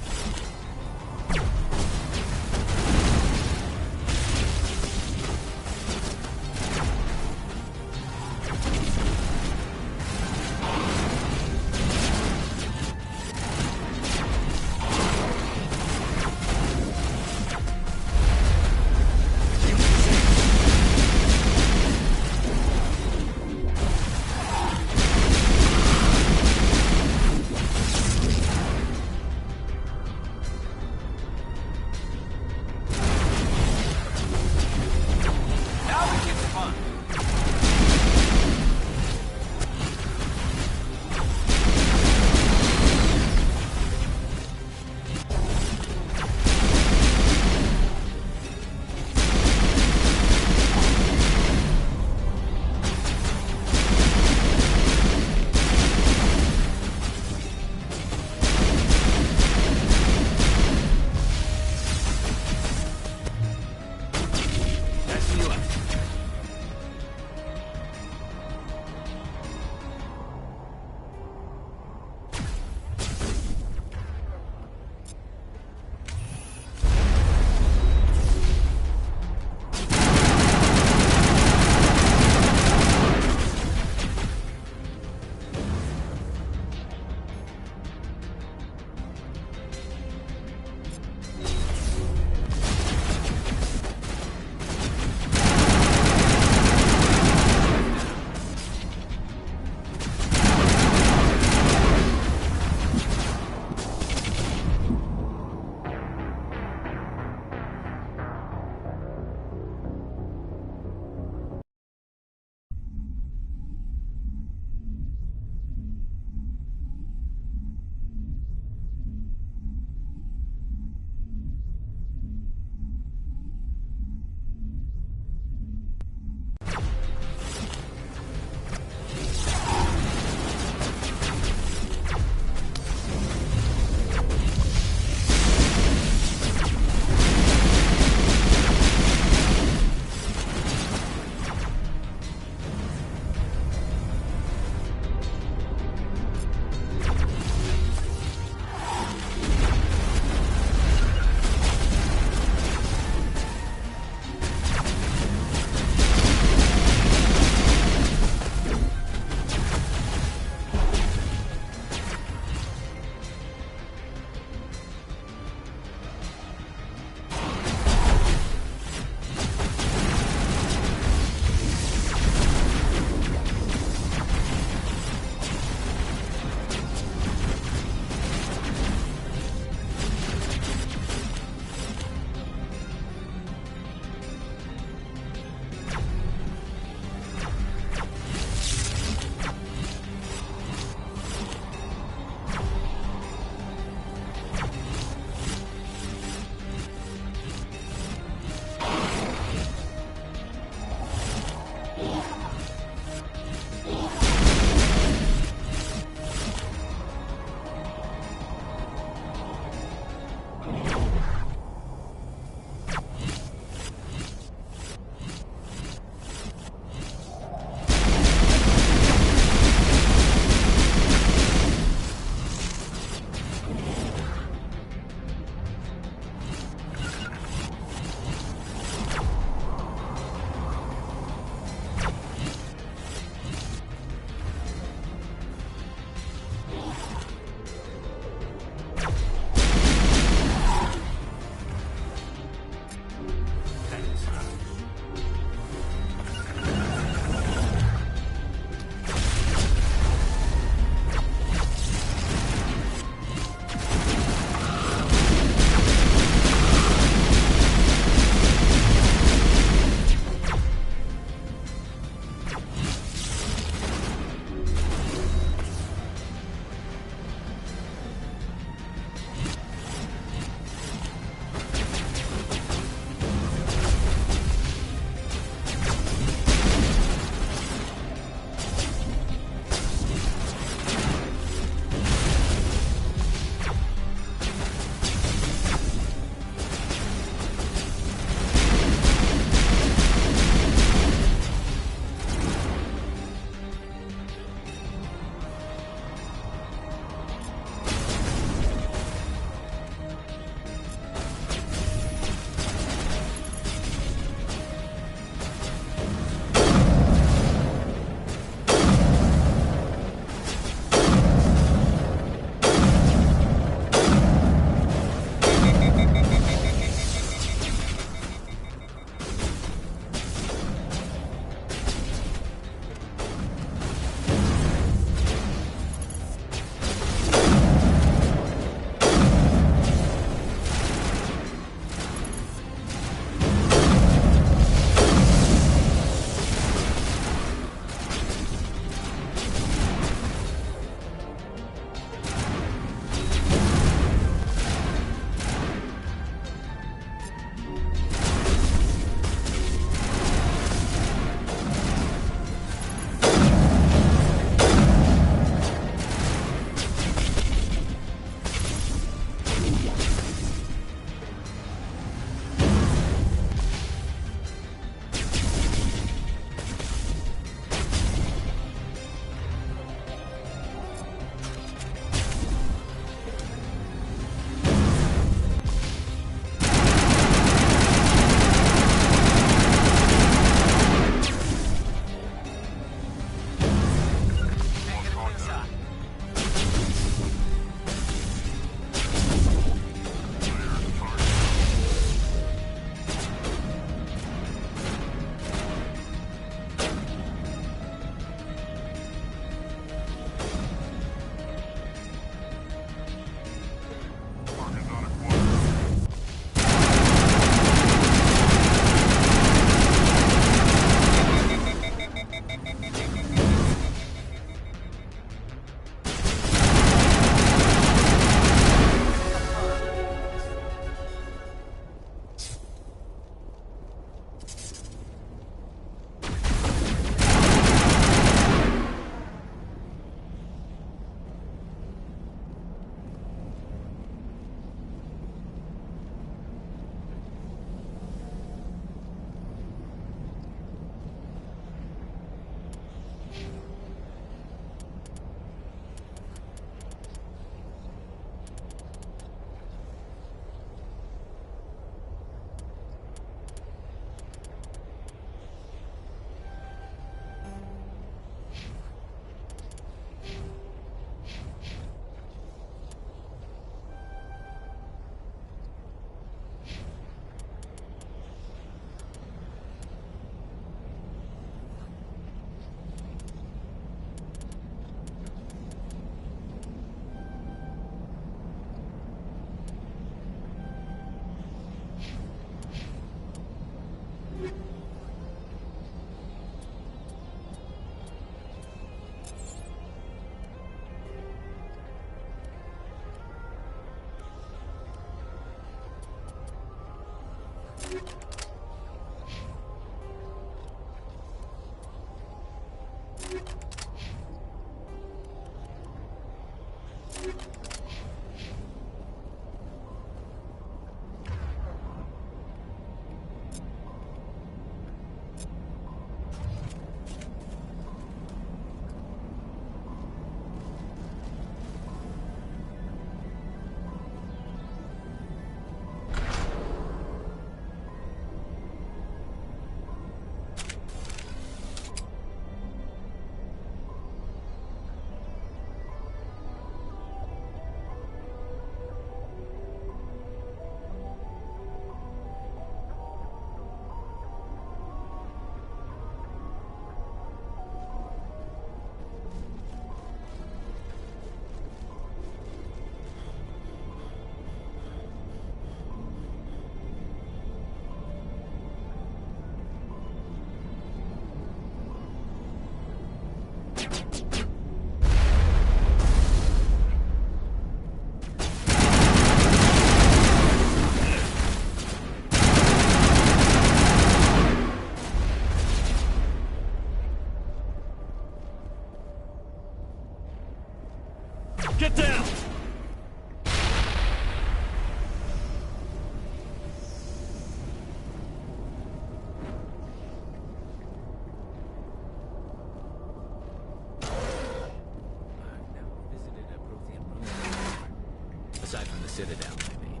Citadel, I mean.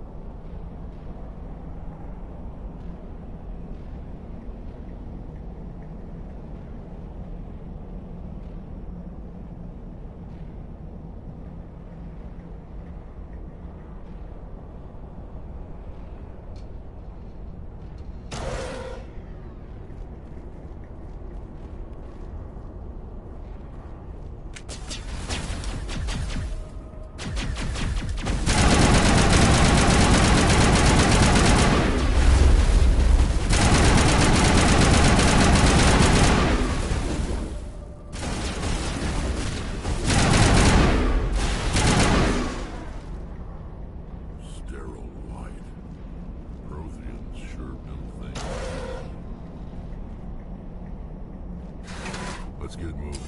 Let's get moving.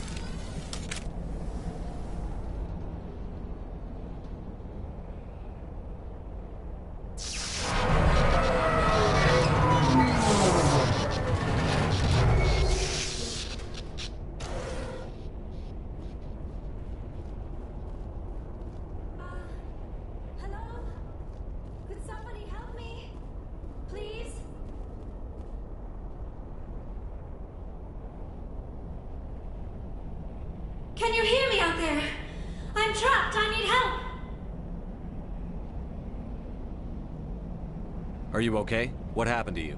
Hello? Could somebody help me? Please? Can you hear me out there? I'm trapped. I need help. Are you okay? What happened to you?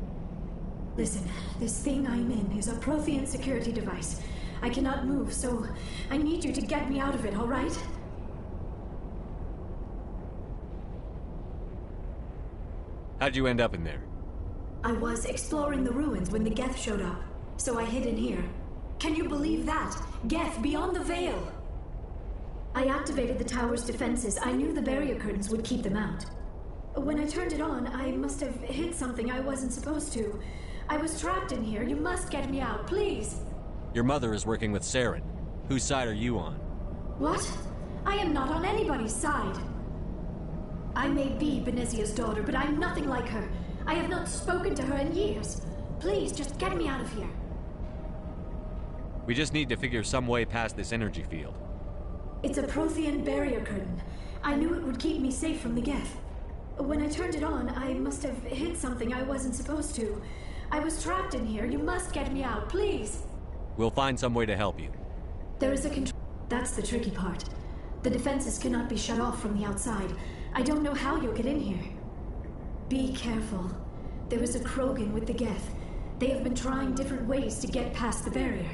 Listen, this thing I'm in is a Prothean security device. I cannot move, so I need you to get me out of it, all right? How'd you end up in there? I was exploring the ruins when the Geth showed up, so I hid in here. Can you believe that? Geth, beyond the veil! I activated the tower's defenses. I knew the barrier curtains would keep them out. When I turned it on, I must have hit something I wasn't supposed to. I was trapped in here. You must get me out, please! Your mother is working with Saren. Whose side are you on? What? I am not on anybody's side. I may be Benezia's daughter, but I'm nothing like her. I have not spoken to her in years. Please, just get me out of here. We just need to figure some way past this energy field. It's a Prothean barrier curtain. I knew it would keep me safe from the Geth. When I turned it on, I must have hit something I wasn't supposed to. I was trapped in here. You must get me out, please. We'll find some way to help you. There is a control. That's the tricky part. The defenses cannot be shut off from the outside. I don't know how you'll get in here. Be careful. There is a Krogan with the Geth. They have been trying different ways to get past the barrier.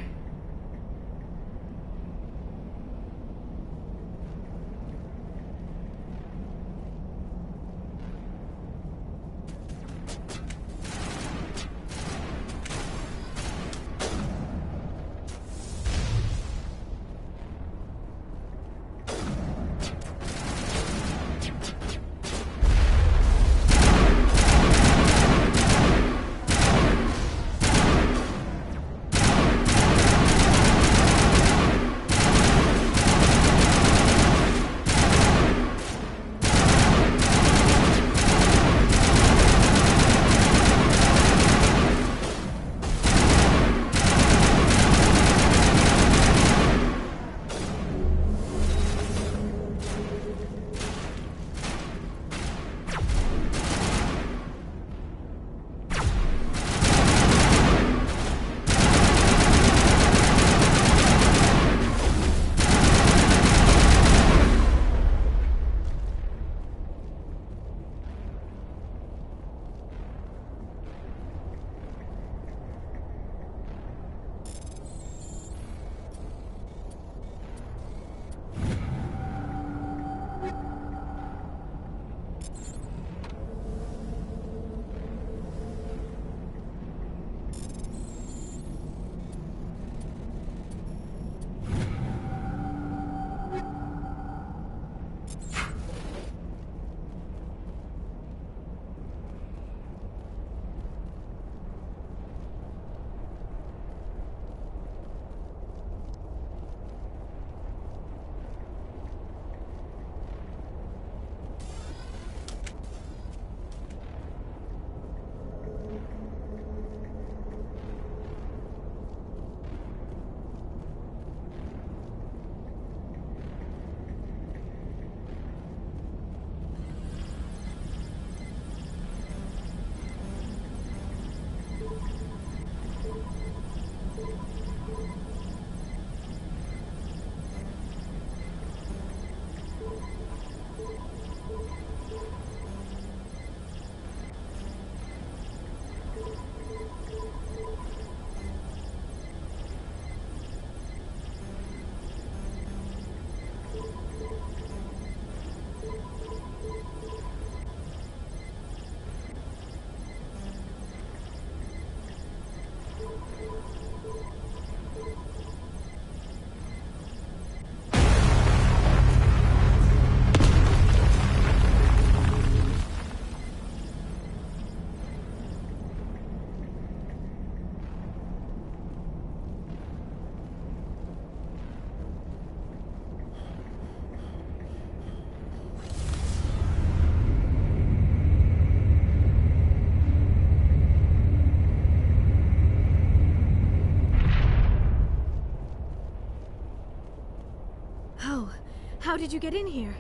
How did you get in here?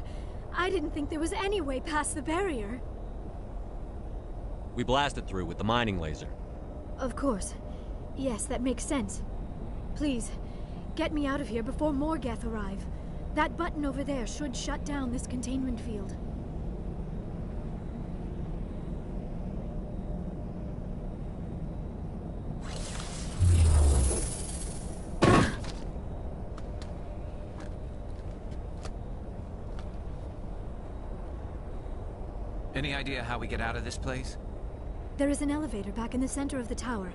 I didn't think there was any way past the barrier. We blasted through with the mining laser. Of course. Yes, that makes sense. Please, get me out of here before more Geth arrive. That button over there should shut down this containment field. Any idea how we get out of this place? There is an elevator back in the center of the tower.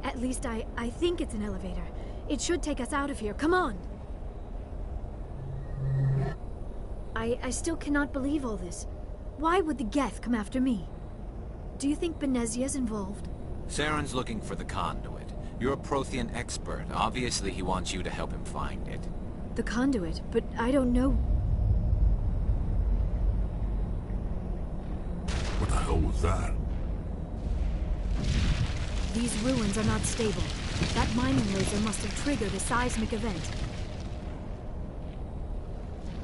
At least I think it's an elevator. It should take us out of here. Come on! I still cannot believe all this. Why would the Geth come after me? Do you think Benezia's involved? Saren's looking for the conduit. You're a Prothean expert. Obviously he wants you to help him find it. The conduit? But I don't know... What the hell was that? These ruins are not stable. That mining laser must have triggered a seismic event.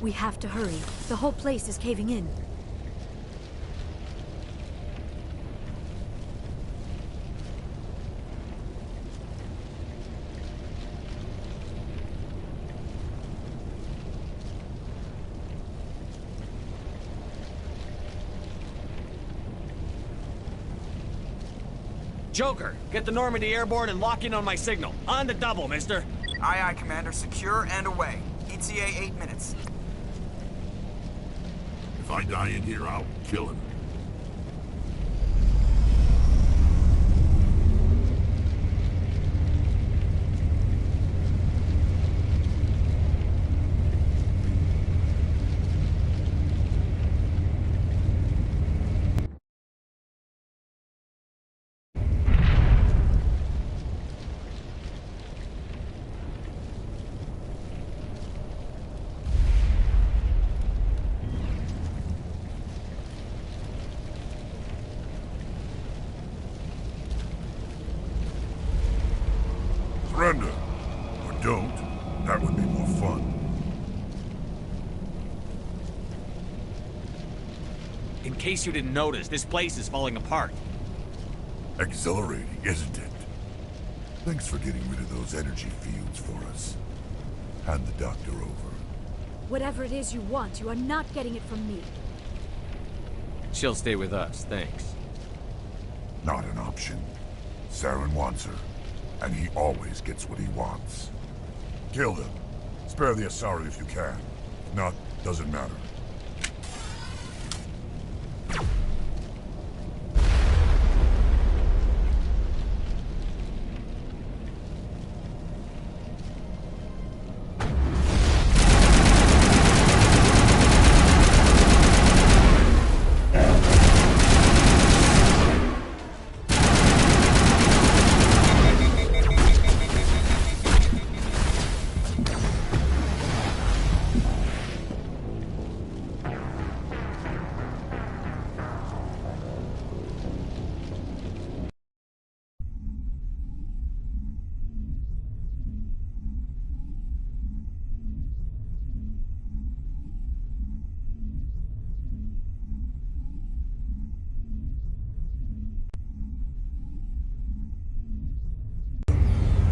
We have to hurry. The whole place is caving in. Joker, get the Normandy airborne and lock in on my signal. On the double, mister. Aye, aye, Commander. Secure and away. ETA 8 minutes. If I die in here, I'll kill him. Surrender. Or don't. That would be more fun. In case you didn't notice, this place is falling apart. Exhilarating, isn't it? Thanks for getting rid of those energy fields for us. Hand the doctor over. Whatever it is you want, you are not getting it from me. She'll stay with us, thanks. Not an option. Saren wants her. And he always gets what he wants. Kill him. Spare the Asari if you can. If not, doesn't matter.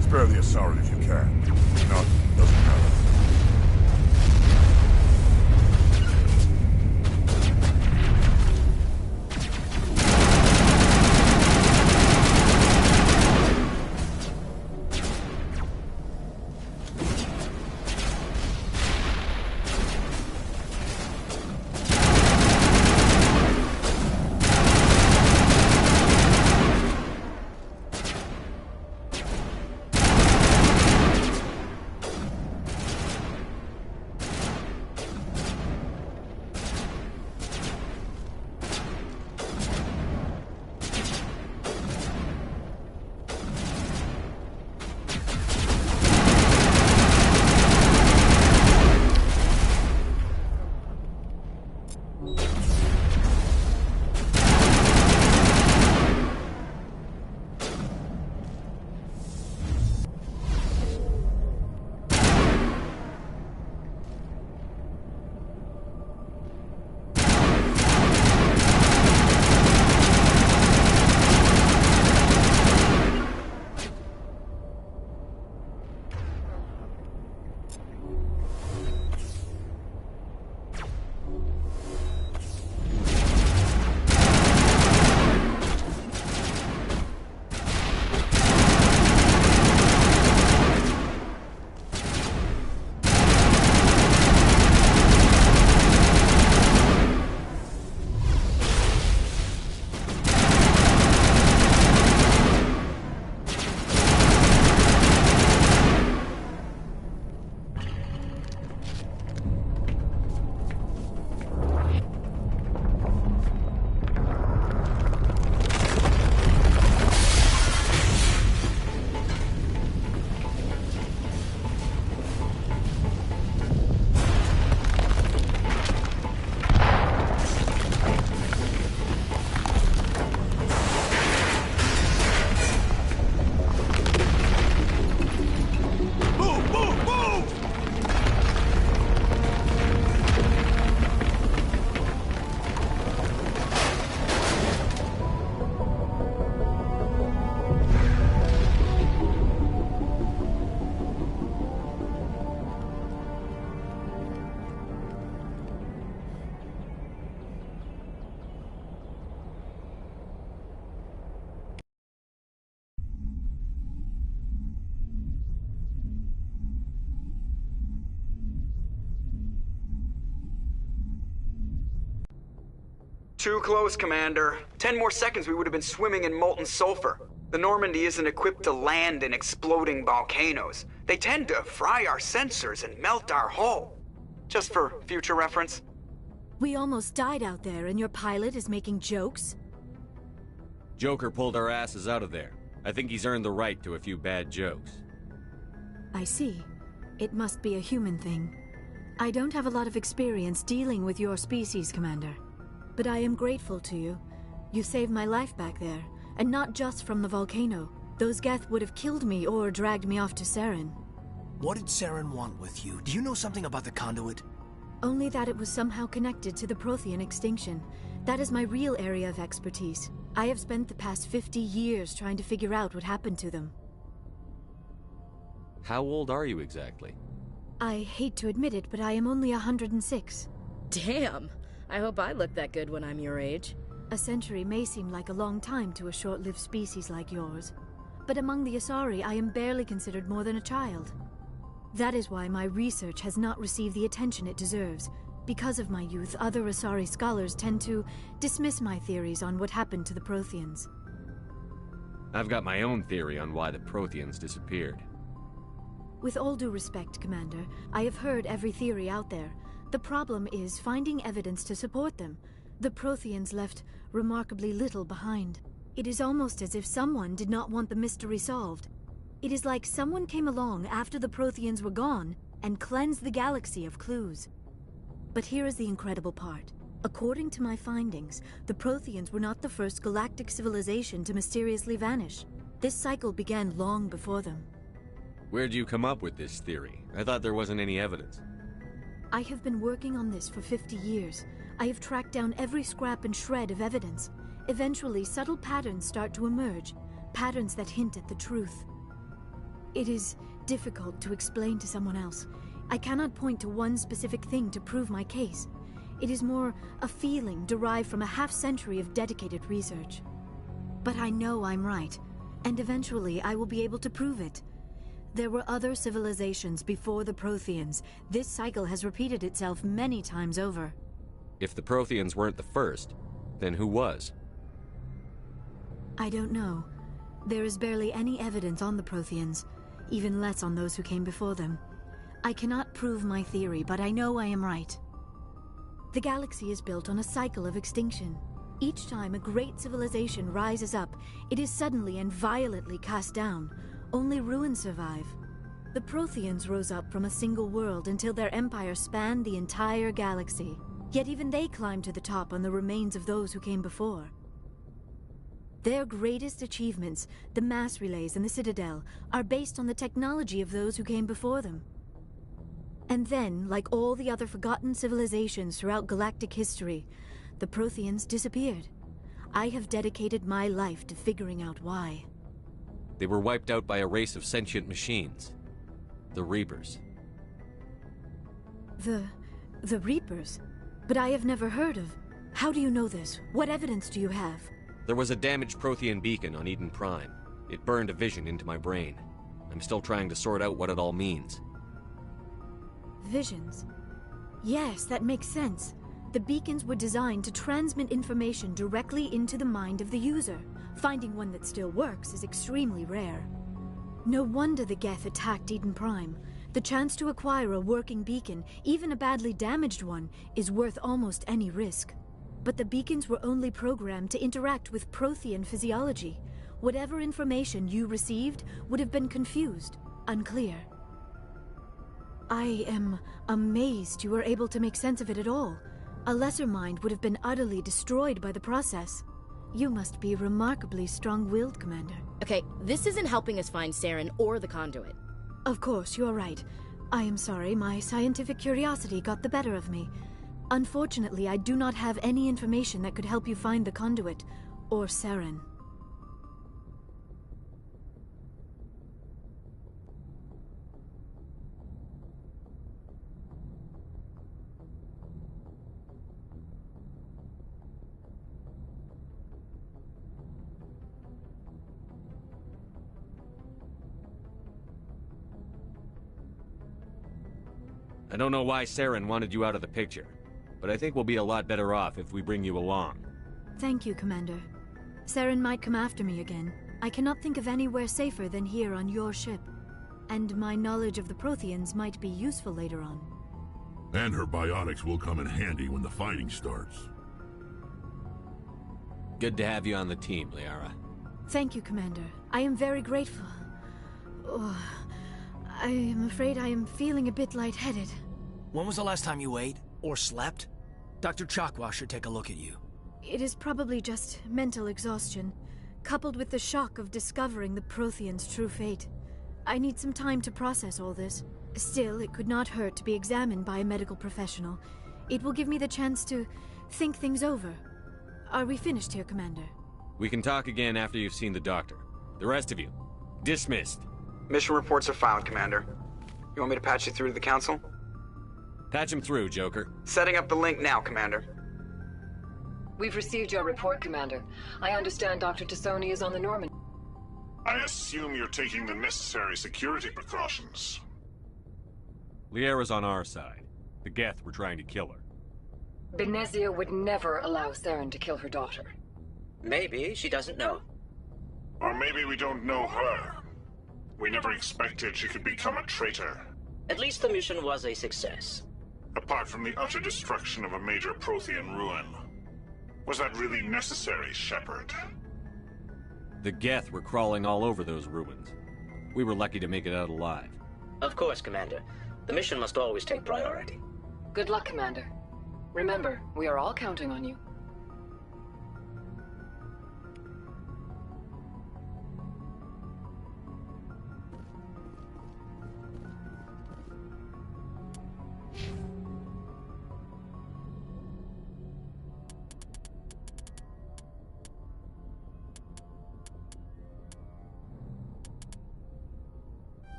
Spare the Asari if you can. If not, doesn't matter. Too close, Commander. 10 more seconds we would have been swimming in molten sulfur. The Normandy isn't equipped to land in exploding volcanoes. They tend to fry our sensors and melt our hull. Just for future reference. We almost died out there, and your pilot is making jokes? Joker pulled our asses out of there. I think he's earned the right to a few bad jokes. I see. It must be a human thing. I don't have a lot of experience dealing with your species, Commander. But I am grateful to you. You saved my life back there, and not just from the volcano. Those Geth would have killed me or dragged me off to Saren. What did Saren want with you? Do you know something about the conduit? Only that it was somehow connected to the Prothean extinction. That is my real area of expertise. I have spent the past 50 years trying to figure out what happened to them. How old are you exactly? I hate to admit it, but I am only 106. Damn! I hope I look that good when I'm your age. A century may seem like a long time to a short-lived species like yours. But among the Asari, I am barely considered more than a child. That is why my research has not received the attention it deserves. Because of my youth, other Asari scholars tend to dismiss my theories on what happened to the Protheans. I've got my own theory on why the Protheans disappeared. With all due respect, Commander, I have heard every theory out there. The problem is finding evidence to support them. The Protheans left remarkably little behind. It is almost as if someone did not want the mystery solved. It is like someone came along after the Protheans were gone and cleansed the galaxy of clues. But here is the incredible part. According to my findings, the Protheans were not the first galactic civilization to mysteriously vanish. This cycle began long before them. Where'd you come up with this theory? I thought there wasn't any evidence. I have been working on this for 50 years. I have tracked down every scrap and shred of evidence. Eventually, subtle patterns start to emerge, patterns that hint at the truth. It is difficult to explain to someone else. I cannot point to one specific thing to prove my case. It is more a feeling derived from a half-century of dedicated research. But I know I'm right, and eventually I will be able to prove it. There were other civilizations before the Protheans. This cycle has repeated itself many times over. If the Protheans weren't the first, then who was? I don't know. There is barely any evidence on the Protheans, even less on those who came before them. I cannot prove my theory, but I know I am right. The galaxy is built on a cycle of extinction. Each time a great civilization rises up, it is suddenly and violently cast down. Only ruins survive. The Protheans rose up from a single world until their empire spanned the entire galaxy. Yet even they climbed to the top on the remains of those who came before. Their greatest achievements, the mass relays and the Citadel, are based on the technology of those who came before them. And then, like all the other forgotten civilizations throughout galactic history, the Protheans disappeared. I have dedicated my life to figuring out why. They were wiped out by a race of sentient machines. The Reapers. The Reapers? But I have never heard of... How do you know this? What evidence do you have? There was a damaged Prothean beacon on Eden Prime. It burned a vision into my brain. I'm still trying to sort out what it all means. Visions? Yes, that makes sense. The beacons were designed to transmit information directly into the mind of the user. Finding one that still works is extremely rare. No wonder the Geth attacked Eden Prime. The chance to acquire a working beacon, even a badly damaged one, is worth almost any risk. But the beacons were only programmed to interact with Prothean physiology. Whatever information you received would have been confused, unclear. I am amazed you were able to make sense of it at all. A lesser mind would have been utterly destroyed by the process. You must be remarkably strong-willed, Commander. Okay, this isn't helping us find Saren or the conduit. Of course, you are right. I am sorry, my scientific curiosity got the better of me. Unfortunately, I do not have any information that could help you find the conduit, or Saren. I don't know why Saren wanted you out of the picture, but I think we'll be a lot better off if we bring you along. Thank you, Commander. Saren might come after me again. I cannot think of anywhere safer than here on your ship. And my knowledge of the Protheans might be useful later on. And her biotics will come in handy when the fighting starts. Good to have you on the team, Liara. Thank you, Commander. I am very grateful. Oh, I am afraid I am feeling a bit lightheaded. When was the last time you ate? Or slept? Dr. Chakwa should take a look at you. It is probably just mental exhaustion, coupled with the shock of discovering the Protheans' true fate. I need some time to process all this. Still, it could not hurt to be examined by a medical professional. It will give me the chance to think things over. Are we finished here, Commander? We can talk again after you've seen the doctor. The rest of you, dismissed. Mission reports are filed, Commander. You want me to patch you through to the Council? Patch him through, Joker. Setting up the link now, Commander. We've received your report, Commander. I understand Dr. Tassoni is on the Norman. I assume you're taking the necessary security precautions. Liara's on our side. The Geth were trying to kill her. Benezia would never allow Saren to kill her daughter. Maybe she doesn't know. Or maybe we don't know her. We never expected she could become a traitor. At least the mission was a success. Apart from the utter destruction of a major Prothean ruin. Was that really necessary, Shepard? The Geth were crawling all over those ruins. We were lucky to make it out alive. Of course, Commander. The mission must always take priority. Good luck, Commander. Remember, we are all counting on you.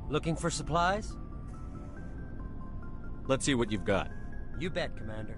Looking for supplies? Let's see what you've got. You bet, Commander.